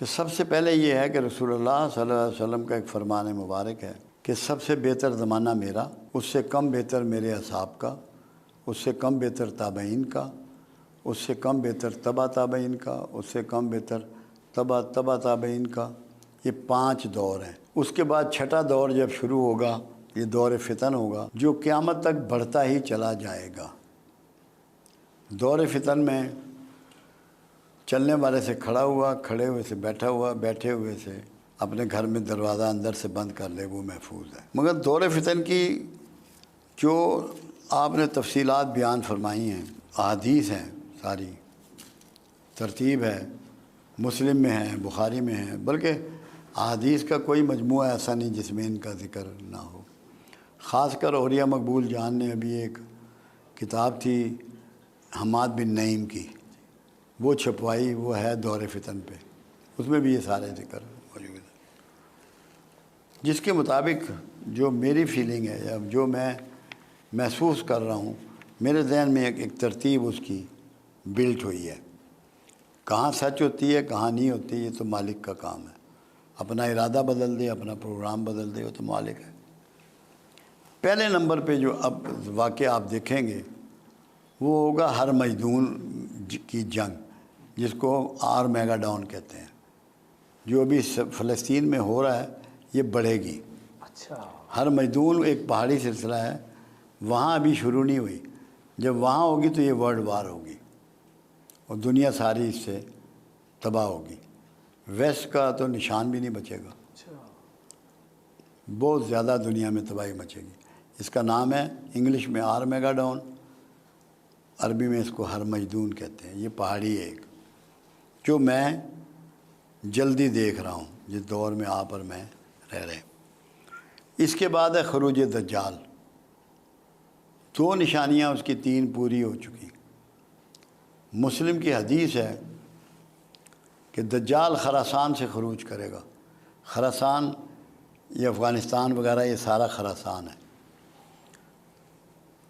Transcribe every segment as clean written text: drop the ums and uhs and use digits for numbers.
کہ سب سے پہلے یہ ہے کہ رسول اللہ صلی اللہ علیہ وسلم کا ایک فرمان مبارک ہے کہ سب سے بہتر زمانہ میرا، اس سے کم بہتر میرے اصحاب کا، اس سے کم بہتر تابعین کا، اس سے کم بہتر تبع تابعین کا، اس سے کم بہتر تبع تابعین کا۔ یہ 5 دور ہیں۔ اس کے بعد چھٹا دور جب شروع ہوگا، یہ دور فتن ہوگا جو قیامت تک بڑھتا ہی چلا جائے گا۔ دور فتن میں چلنے والے سے کھڑا ہوا، کھڑے ہوئے سے بیٹھا ہوا، بیٹھے ہوئے سے اپنے گھر میں دروازہ اندر سے بند کر لے، وہ محفوظ ہے۔ مگر دور فتن کی جو آپ نے تفصیلات بیان فرمائی ہیں، احادیث ہیں، ساری ترتیب ہے، مسلم میں ہے، بخاری میں ہے، بلکہ احادیث کا کوئی مجموعہ ایسا نہیں جس میں ان کا ذکر نہ ہو۔ خاص کر اولیاء مقبول جان نے ابھی ایک کتاب تھی حماد بن نعیم کی، وہ چھپوائی، وہ ہے دور فتن پہ، اس میں بھی یہ سارے ذکر موجود ہیں۔ جس کے مطابق جو میری فیلنگ ہے یا جو میں محسوس کر رہا ہوں، میرے ذہن میں ایک ترتیب اس کی بلٹ ہوئی ہے۔ کہاں سچ ہوتی ہے کہاں نہیں ہوتی، یہ تو مالک کا کام ہے۔ اپنا ارادہ بدل دے، اپنا پروگرام بدل دے، وہ تو مالک ہے۔ پہلے نمبر پہ جو اب واقعہ آپ دیکھیں گے وہ ہوگا ہر مجدون کی جنگ، جس کو آرمیگاڈون کہتے ہیں، جو ابھی فلسطین میں ہو رہا ہے، یہ بڑھے گی۔ اچھا، ہر مجدون ایک پہاڑی سلسلہ ہے، وہاں ابھی شروع نہیں ہوئی، جب وہاں ہوگی تو یہ ورلڈ وار ہوگی اور دنیا ساری اس سے تباہ ہوگی۔ ویسٹ کا تو نشان بھی نہیں بچے گا، بہت زیادہ دنیا میں تباہی مچے گی۔ اس کا نام ہے انگلش میں آرمیگاڈون، عربی میں اس کو ہر مجدون کہتے ہیں۔ یہ پہاڑی ہے ایک، جو میں جلدی دیکھ رہا ہوں جس دور میں آپ اور میں رہ رہے ہیں۔ اس کے بعد ہے خروج دجال۔ 2 نشانیاں اس کی 3 پوری ہو چکی۔ مسلم کی حدیث ہے کہ دجال خراسان سے خروج کرے گا۔ خراسان یہ افغانستان وغیرہ، یہ سارا خراسان ہے،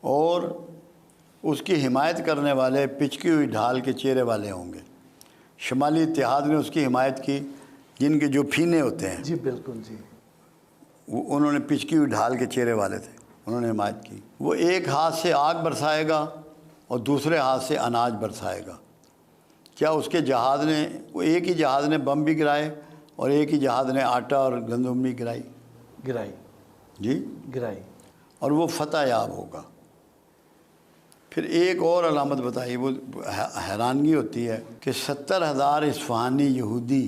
اور اس کی حمایت کرنے والے پچکی ہوئی ڈھال کے چہرے والے ہوں گے۔ شمالی اتحاد نے اس کی حمایت کی، جن کے جو پھینے ہوتے ہیں، جی بالکل جی، انہوں نے پچکی ہوئی ڈھال کے چہرے والے تھے، انہوں نے حمایت کی۔ وہ ایک ہاتھ سے آگ برسائے گا اور دوسرے ہاتھ سے اناج برسائے گا۔ کیا اس کے جہاز نے، وہ ایک ہی جہاز نے بم بھی گرائے اور ایک ہی جہاز نے آٹا اور گندم بھی گرائی گرائی، اور وہ فتح یاب ہوگا۔ پھر ایک اور علامت بتائی، وہ حیرانگی ہوتی ہے کہ 70,000 اصفہانی یہودی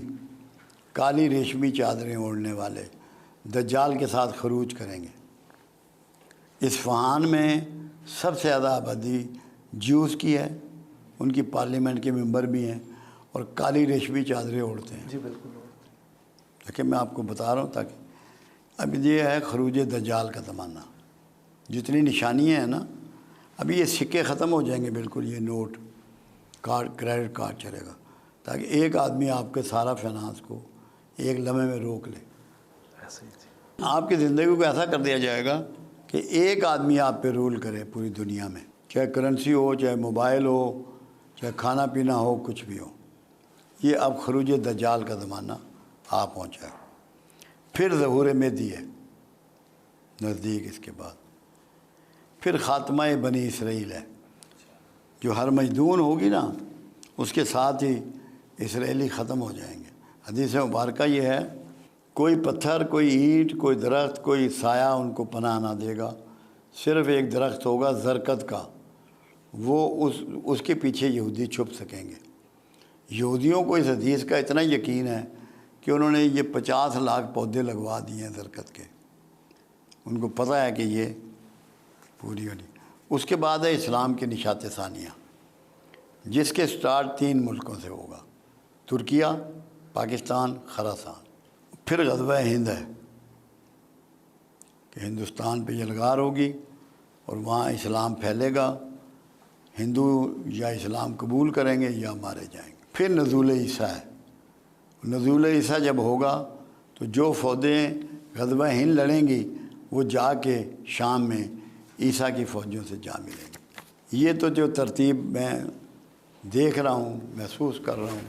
کالی ریشمی چادریں اوڑھنے والے دجال کے ساتھ خروج کریں گے۔ اصفہان میں سب سے زیادہ آبادی جیوز کی ہے، ان کی پارلیمنٹ کے ممبر بھی ہیں، اور کالی ریشمی چادریں اوڑھتے ہیں۔ جی بالکل، لیکن میں آپ کو بتا رہا ہوں تاکہ اب یہ ہے خروج دجال کا زمانہ۔ جتنی نشانیاں ہیں نا، ابھی یہ سکے ختم ہو جائیں گے بالکل، یہ نوٹ کارڈ، کریڈٹ کارڈ چلے گا، تاکہ ایک آدمی آپ کے سارا فائنانس کو ایک لمحے میں روک لے۔ ایسے ہی جی، آپ کی زندگی کو ایسا کر دیا جائے گا کہ ایک آدمی آپ پہ رول کرے پوری دنیا میں، چاہے کرنسی ہو، چاہے موبائل ہو، چاہے کھانا پینا ہو، کچھ بھی ہو۔ یہ اب خروج دجال کا زمانہ آ پہنچا ہے۔ پھر ظہور مہدی ہے نزدیک، اس کے بعد پھر خاتمہ بنی اسرائیل ہے، جو ہر مجدون ہوگی نا، اس کے ساتھ ہی اسرائیلی ختم ہو جائیں گے۔ حدیث مبارکہ یہ ہے، کوئی پتھر، کوئی اینٹ، کوئی درخت، کوئی سایہ ان کو پناہ نہ دے گا۔ صرف ایک درخت ہوگا زرکت کا، وہ اس کے پیچھے یہودی چھپ سکیں گے۔ یہودیوں کو اس حدیث کا اتنا یقین ہے کہ انہوں نے یہ 50 لاکھ پودے لگوا دیے ہیں زرکت کے، ان کو پتہ ہے کہ یہ پوری ہونی۔ اس کے بعد ہے اسلام کی نشات ثانیہ، جس کے سٹارٹ 3 ملکوں سے ہوگا، ترکیہ، پاکستان، خراسان۔ پھر غزوہ ہند ہے کہ ہندوستان پہ یلغار ہوگی اور وہاں اسلام پھیلے گا، ہندو یا اسلام قبول کریں گے یا مارے جائیں گے۔ پھر نزول عیسیٰ ہے۔ نزول عیسیٰ جب ہوگا تو جو فوجیں غزوہ ہند لڑیں گی وہ جا کے شام میں عیسیٰ کی فوجوں سے جا ملیں گے۔ یہ تو جو ترتیب میں دیکھ رہا ہوں، محسوس کر رہا ہوں،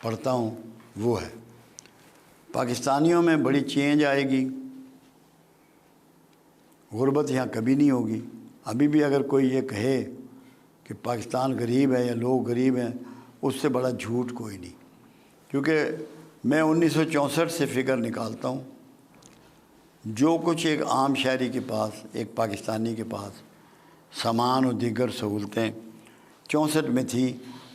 پڑھتا ہوں، وہ ہے۔ پاکستانیوں میں بڑی چینج آئے گی، غربت یہاں کبھی نہیں ہوگی۔ ابھی بھی اگر کوئی یہ کہے کہ پاکستان غریب ہے یا لوگ غریب ہیں، اس سے بڑا جھوٹ کوئی نہیں، کیونکہ میں 1964 سے فگر نکالتا ہوں، جو کچھ ایک عام شہری کے پاس، ایک پاکستانی کے پاس سامان و دیگر سہولتیں 64 میں تھی،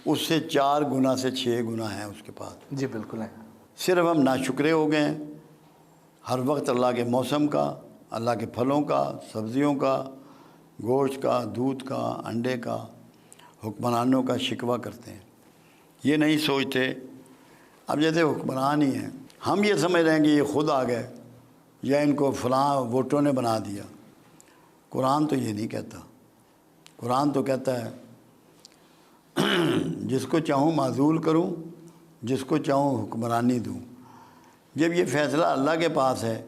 اس سے 4 گنا سے 6 گنا ہیں اس کے پاس۔ جی بالکل ہے۔ صرف ہم ناشکرے ہو گئے ہیں، ہر وقت اللہ کے موسم کا، اللہ کے پھلوں کا، سبزیوں کا، گوشت کا، دودھ کا، انڈے کا، حکمرانوں کا شکوہ کرتے ہیں، یہ نہیں سوچتے۔ اب جیسے حکمران ہی ہیں، ہم یہ سمجھ رہے ہیں کہ یہ خود آ گئے یا ان کو فلاں ووٹوں نے بنا دیا۔ قرآن تو یہ نہیں کہتا، قرآن تو کہتا ہے جس کو چاہوں معزول کروں، جس کو چاہوں حکمرانی دوں۔ جب یہ فیصلہ اللہ کے پاس ہے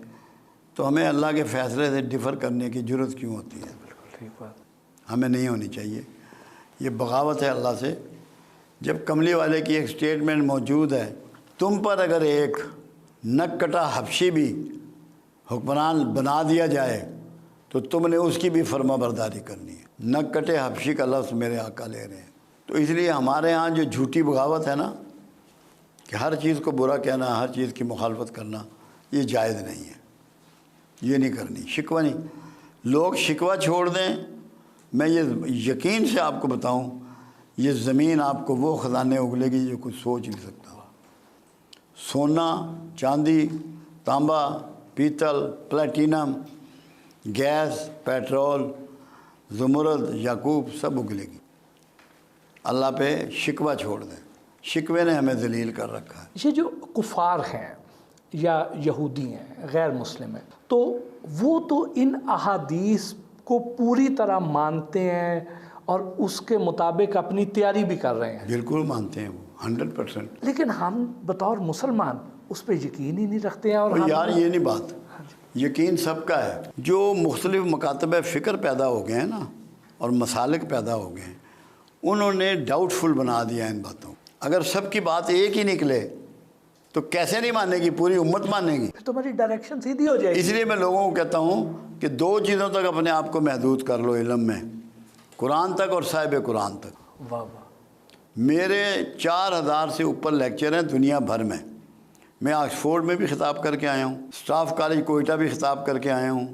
تو ہمیں اللہ کے فیصلے سے ڈفر کرنے کی ضرورت کیوں ہوتی ہے؟ بالکل ٹھیک بات۔ ہمیں نہیں ہونی چاہیے، یہ بغاوت ہے اللہ سے۔ جب کملی والے کی ایک سٹیٹمنٹ موجود ہے، تم پر اگر ایک نک کٹا حبشی بھی حکمران بنا دیا جائے تو تم نے اس کی بھی فرما برداری کرنی ہے۔ نک کٹے حبشی کا لفظ میرے آقا لے رہے ہیں۔ تو اس لیے ہمارے ہاں جو جھوٹی بغاوت ہے نا، کہ ہر چیز کو برا کہنا، ہر چیز کی مخالفت کرنا، یہ جائز نہیں ہے، یہ نہیں کرنی۔ شکوہ نہیں، لوگ شکوہ چھوڑ دیں۔ میں یہ یقین سے آپ کو بتاؤں، یہ زمین آپ کو وہ خزانے اگلے گی جو کچھ سوچ نہیں سکتا۔ سونا، چاندی، تانبا، پیتل، پلیٹینم، گیس، پیٹرول، زمرد، یاقوت سب اگلے گی۔ اللہ پہ شکوہ چھوڑ دیں، شکوے نے ہمیں ذلیل کر رکھا ہے۔ یہ جو کفار ہیں یا یہودی ہیں، غیر مسلم ہیں، تو وہ تو ان احادیث کو پوری طرح مانتے ہیں اور اس کے مطابق اپنی تیاری بھی کر رہے ہیں۔ بالکل مانتے ہیں وہ 100%۔ لیکن ہم بطور مسلمان اس پہ یقین ہی نہیں رکھتے ہیں۔ اور یار یہ نہیں بات، یقین سب کا ہے۔ جو مختلف مکاتب فکر پیدا ہو گئے ہیں نا، اور مسالک پیدا ہو گئے ہیں، انہوں نے ڈاؤٹ فل بنا دیا ان باتوں کو۔ اگر سب کی بات ایک ہی نکلے تو کیسے نہیں مانے گی؟ پوری امت مانے گی۔ پھر تمہاری ڈائریکشن سیدھی ہو جائے گی۔ اس لیے میں لوگوں کو کہتا ہوں کہ 2 چیزوں تک اپنے آپ کو محدود کر لو علم میں، قرآن تک اور صاحب قرآن تک۔ واہ واہ۔ میرے 4000 سے اوپر لیکچر ہیں دنیا بھر میں۔ میں آکسفورڈ میں بھی خطاب کر کے آیا ہوں، اسٹاف کالج کوئٹہ بھی خطاب کر کے آیا ہوں،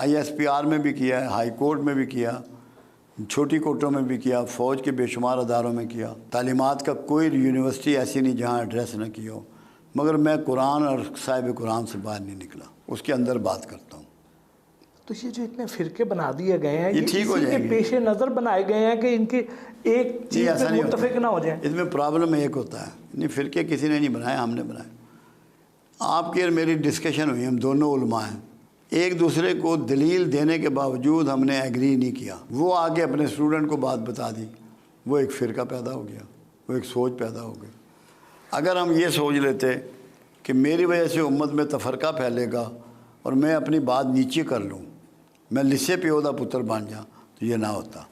ISPR میں بھی کیا ہے، ہائی کورٹ میں بھی کیا، چھوٹی کورٹوں میں بھی کیا، فوج کے بے شمار اداروں میں کیا۔ تعلیمات کا کوئی یونیورسٹی ایسی نہیں جہاں ایڈریس نہ کی ہو، مگر میں قرآن اور صاحب قرآن سے باہر نہیں نکلا، اس کے اندر بات کرتا ہوں۔ تو یہ جو اتنے فرقے بنا دیے گئے ہیں، یہ ٹھیک ہو اسی جائیں کے گے۔ پیش نظر بنائے گئے ہیں کہ ان کے ایک چیز ایسا پہ نہیں ہوتا، متفق نہ ہو جائیں۔ اس میں پرابلم ایک ہوتا ہے، نہیں فرقے کسی نے نہیں بنائے، ہم نے بنائے۔ آپ کی اور میری ڈسکشن ہوئی، ہم دونوں علماء ہیں، ایک دوسرے کو دلیل دینے کے باوجود ہم نے ایگری نہیں کیا۔ وہ آگے اپنے اسٹوڈنٹ کو بات بتا دی، وہ ایک فرقہ پیدا ہو گیا، وہ ایک سوچ پیدا ہو گئی۔ اگر ہم یہ سوچ لیتے کہ میری وجہ سے امت میں تفرقہ پھیلے گا اور میں اپنی بات نیچے کر لوں، میں لسے پیودہ پتر بن جاؤں، تو یہ نہ ہوتا۔